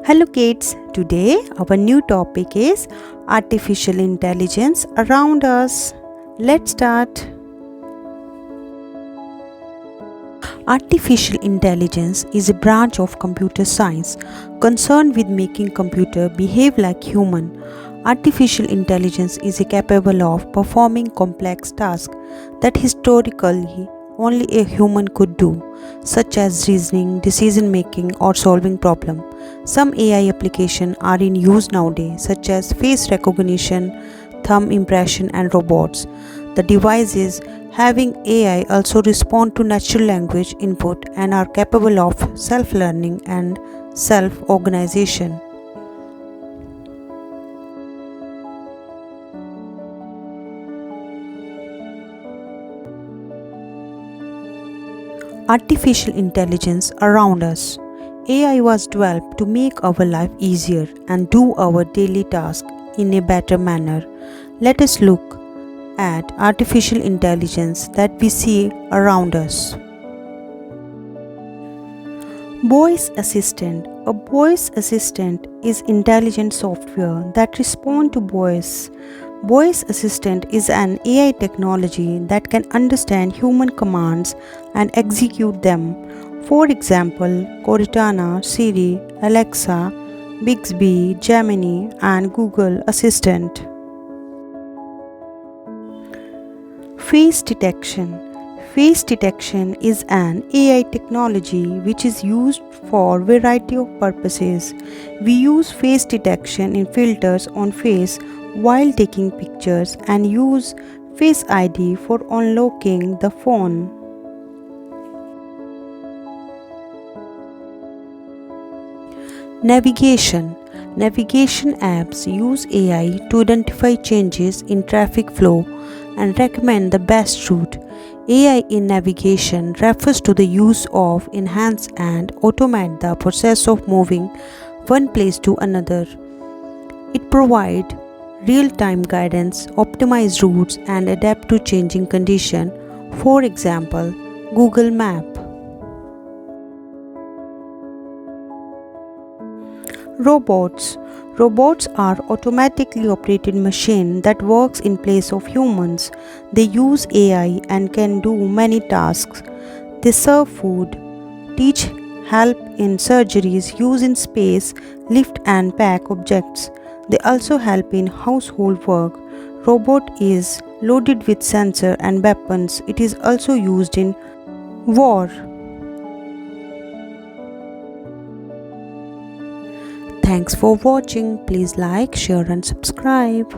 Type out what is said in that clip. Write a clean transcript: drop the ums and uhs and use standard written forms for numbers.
Hello kids, today our new topic is artificial intelligence around us. Let's start. Artificial intelligence is a branch of computer science concerned with making computer behave like human. Artificial intelligence is capable of performing complex tasks that historically only a human could do, such as reasoning, decision making, or solving problems. Some AI applications are in use nowadays, such as face recognition, thumb impression, and robots. The devices having AI also respond to natural language input and are capable of self-learning and self-organization. Artificial intelligence around us. AI was developed to make our life easier and do our daily tasks in a better manner. Let us look at artificial intelligence that we see around us. Voice Assistant. A voice assistant is intelligent software that responds to voice. Voice Assistant is an AI technology that can understand human commands and execute them. For example, Cortana, Siri, Alexa, Bixby, Gemini, and Google Assistant. Face detection. Face detection is an AI technology which is used for a variety of purposes. We use face detection in filters on face while taking pictures and use Face ID for unlocking the phone. Navigation. Navigation apps use AI to identify changes in traffic flow and recommend the best route. AI in navigation refers to the use of enhance and automate the process of moving one place to another. It provides real-time guidance, optimize routes, and adapt to changing conditions. For example, Google Map. Robots. Robots are automatically operated machines that works in place of humans. They use AI and can do many tasks. They serve food, teach, help in surgeries, use in space, lift and pack objects. They also help in household work. Robot is loaded with sensor and weapons. It is also used in war. Thanks for watching. Please like, share and subscribe.